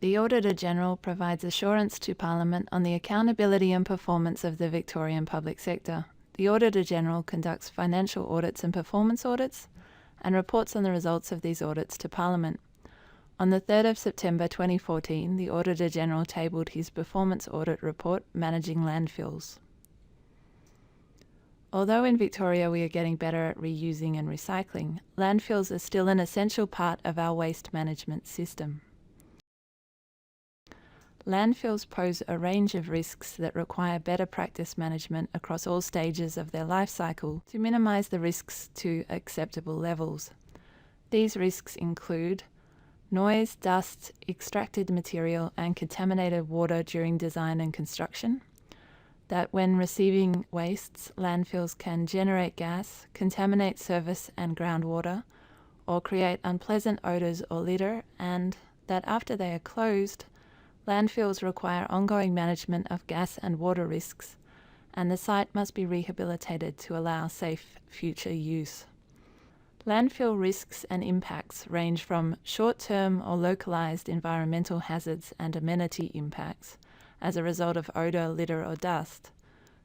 The Auditor-General provides assurance to Parliament on the accountability and performance of the Victorian public sector. The Auditor-General conducts financial audits and performance audits and reports on the results of these audits to Parliament. On the 3rd of September 2014, the Auditor-General tabled his performance audit report, Managing Landfills. Although in Victoria we are getting better at reusing and recycling, landfills are still an essential part of our waste management system. Landfills pose a range of risks that require better practice management across all stages of their life cycle to minimise the risks to acceptable levels. These risks include noise, dust, extracted material and contaminated water during design and construction, that when receiving wastes, landfills can generate gas, contaminate surface and groundwater, or create unpleasant odours or litter, and that after they are closed, landfills require ongoing management of gas and water risks, and the site must be rehabilitated to allow safe future use. Landfill risks and impacts range from short-term or localised environmental hazards and amenity impacts as a result of odour, litter or dust,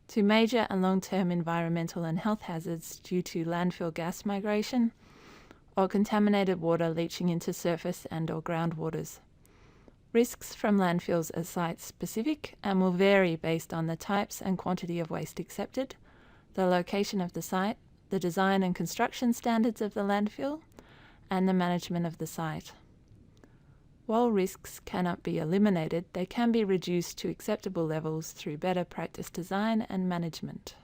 to major and long-term environmental and health hazards due to landfill gas migration or contaminated water leaching into surface and or groundwaters. Risks from landfills are site-specific and will vary based on the types and quantity of waste accepted, the location of the site, the design and construction standards of the landfill, and the management of the site. While risks cannot be eliminated, they can be reduced to acceptable levels through better practice design and management.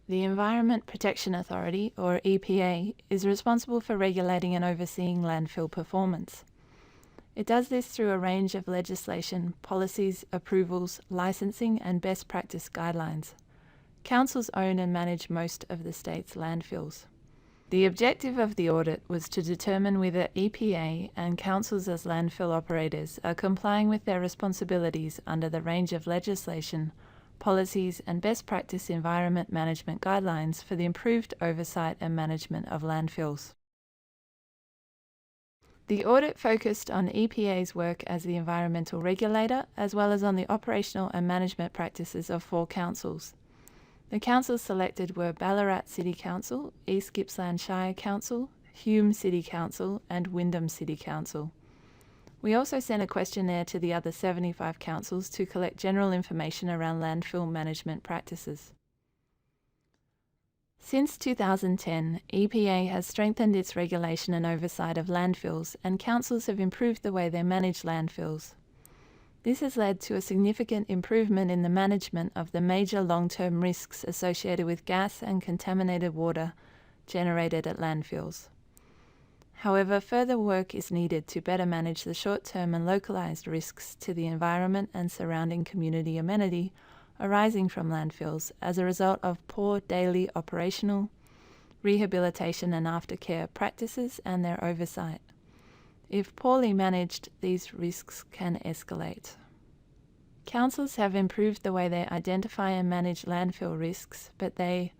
The Environment Protection Authority, or EPA, is responsible for regulating and overseeing landfill performance. It does this through a range of legislation, policies, approvals, licensing and best practice guidelines. Councils own and manage most of the state's landfills. The objective of the audit was to determine whether EPA and councils as landfill operators are complying with their responsibilities under the range of legislation, policies and best practice environment management guidelines for the improved oversight and management of landfills. The audit focused on EPA's work as the environmental regulator, as well as on the operational and management practices of 4 councils. The councils selected were Ballarat City Council, East Gippsland Shire Council, Hume City Council and Wyndham City Council. We also sent a questionnaire to the other 75 councils to collect general information around landfill management practices. Since 2010, EPA has strengthened its regulation and oversight of landfills, and councils have improved the way they manage landfills. This has led to a significant improvement in the management of the major long-term risks associated with gas and contaminated water generated at landfills. However, further work is needed to better manage the short-term and localised risks to the environment and surrounding community amenity arising from landfills as a result of poor daily operational, rehabilitation and aftercare practices and their oversight. If poorly managed, these risks can escalate. Councils have improved the way they identify and manage landfill risks, but they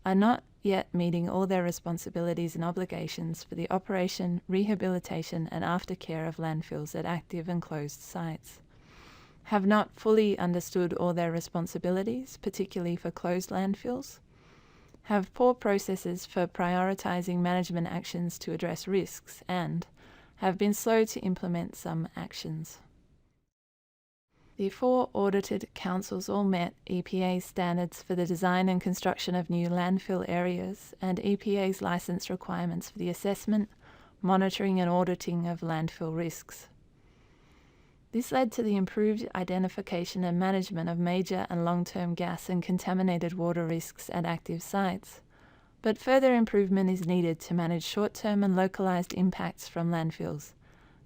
are not yet meeting all their responsibilities and obligations for the operation, rehabilitation and aftercare of landfills at active and closed sites, have not fully understood all their responsibilities, particularly for closed landfills, have poor processes for prioritising management actions to address risks, and have been slow to implement some actions. The 4 audited councils all met EPA's standards for the design and construction of new landfill areas and EPA's licence requirements for the assessment, monitoring and auditing of landfill risks. This led to the improved identification and management of major and long-term gas and contaminated water risks at active sites, but further improvement is needed to manage short-term and localised impacts from landfills,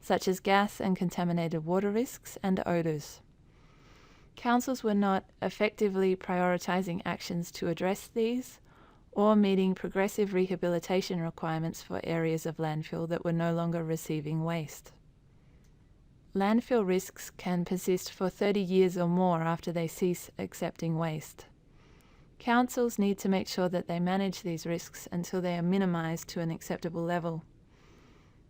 such as gas and contaminated water risks and odours. Councils were not effectively prioritising actions to address these, or meeting progressive rehabilitation requirements for areas of landfill that were no longer receiving waste. Landfill risks can persist for 30 years or more after they cease accepting waste. Councils need to make sure that they manage these risks until they are minimised to an acceptable level.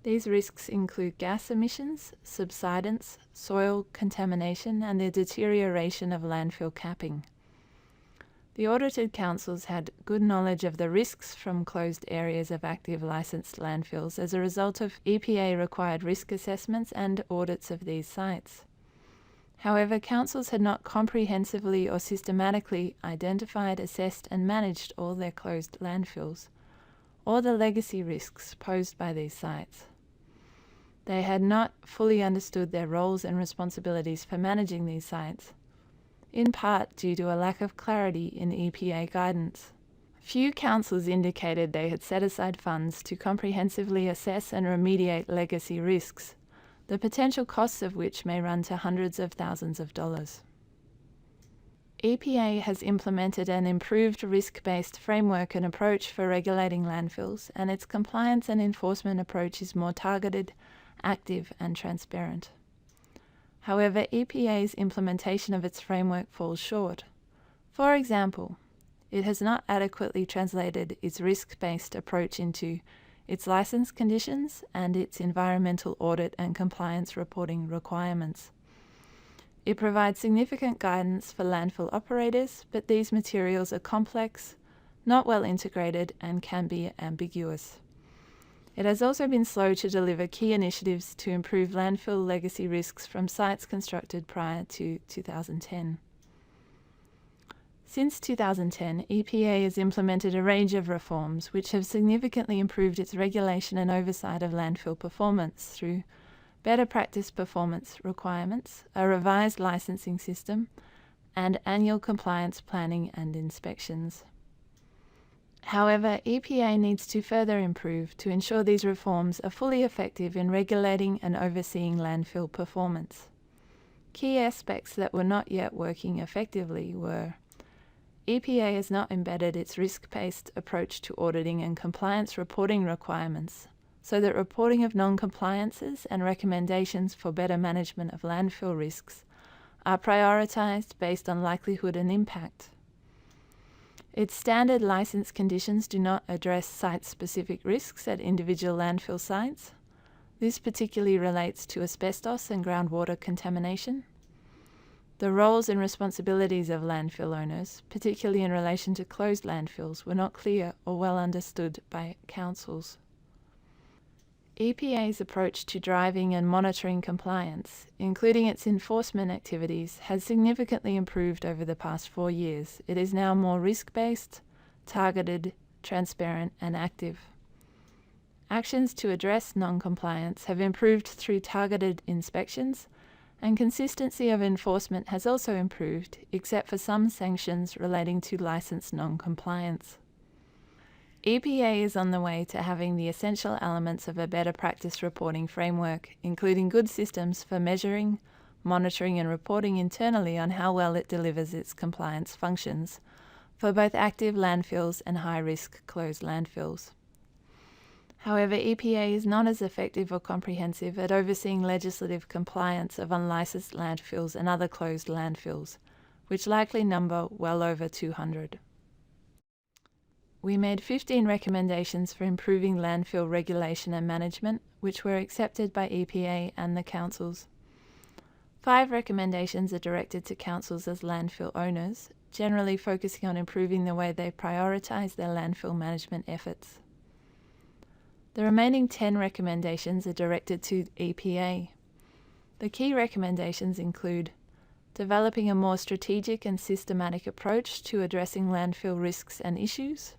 These risks include gas emissions, subsidence, soil contamination, and the deterioration of landfill capping. The audited councils had good knowledge of the risks from closed areas of active licensed landfills as a result of EPA-required risk assessments and audits of these sites. However, councils had not comprehensively or systematically identified, assessed, and managed all their closed landfills, or the legacy risks posed by these sites. They had not fully understood their roles and responsibilities for managing these sites, in part due to a lack of clarity in EPA guidance. Few councils indicated they had set aside funds to comprehensively assess and remediate legacy risks, the potential costs of which may run to hundreds of thousands of dollars. EPA has implemented an improved risk-based framework and approach for regulating landfills, and its compliance and enforcement approach is more targeted, active, and transparent. However, EPA's implementation of its framework falls short. For example, it has not adequately translated its risk-based approach into its license conditions and its environmental audit and compliance reporting requirements. It provides significant guidance for landfill operators, but these materials are complex, not well integrated, and can be ambiguous. It has also been slow to deliver key initiatives to improve landfill legacy risks from sites constructed prior to 2010. Since 2010, EPA has implemented a range of reforms which have significantly improved its regulation and oversight of landfill performance through better practice performance requirements, a revised licensing system, and annual compliance planning and inspections. However, EPA needs to further improve to ensure these reforms are fully effective in regulating and overseeing landfill performance. Key aspects that were not yet working effectively were: EPA has not embedded its risk-based approach to auditing and compliance reporting requirements, so that reporting of non-compliances and recommendations for better management of landfill risks are prioritized based on likelihood and impact. Its standard license conditions do not address site-specific risks at individual landfill sites. This particularly relates to asbestos and groundwater contamination. The roles and responsibilities of landfill owners, particularly in relation to closed landfills, were not clear or well understood by councils. EPA's approach to driving and monitoring compliance, including its enforcement activities, has significantly improved over the past 4 years. It is now more risk-based, targeted, transparent, and active. Actions to address non-compliance have improved through targeted inspections, and consistency of enforcement has also improved, except for some sanctions relating to license non-compliance. EPA is on the way to having the essential elements of a better practice reporting framework, including good systems for measuring, monitoring, and reporting internally on how well it delivers its compliance functions for both active landfills and high-risk closed landfills. However, EPA is not as effective or comprehensive at overseeing legislative compliance of unlicensed landfills and other closed landfills, which likely number well over 200. We made 15 recommendations for improving landfill regulation and management, which were accepted by EPA and the councils. 5 recommendations are directed to councils as landfill owners, generally focusing on improving the way they prioritize their landfill management efforts. The remaining 10 recommendations are directed to EPA. The key recommendations include developing a more strategic and systematic approach to addressing landfill risks and issues,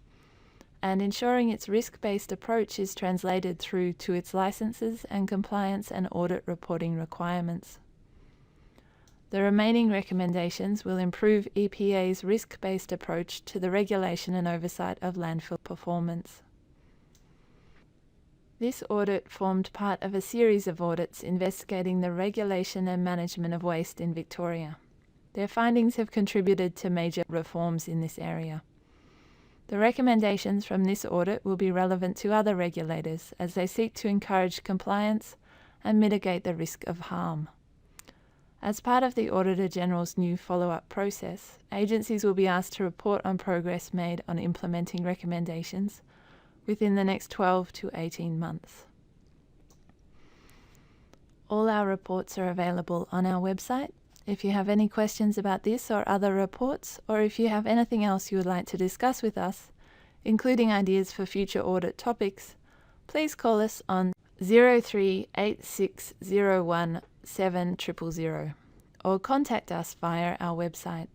and ensuring its risk-based approach is translated through to its licenses and compliance and audit reporting requirements. The remaining recommendations will improve EPA's risk-based approach to the regulation and oversight of landfill performance. This audit formed part of a series of audits investigating the regulation and management of waste in Victoria. Their findings have contributed to major reforms in this area. The recommendations from this audit will be relevant to other regulators as they seek to encourage compliance and mitigate the risk of harm. As part of the Auditor-General's new follow-up process, agencies will be asked to report on progress made on implementing recommendations within the next 12 to 18 months. our reports are available on our website. If you have any questions about this or other reports, or if you have anything else you would like to discuss with us, including ideas for future audit topics, please call us on 038601 7000 or contact us via our website.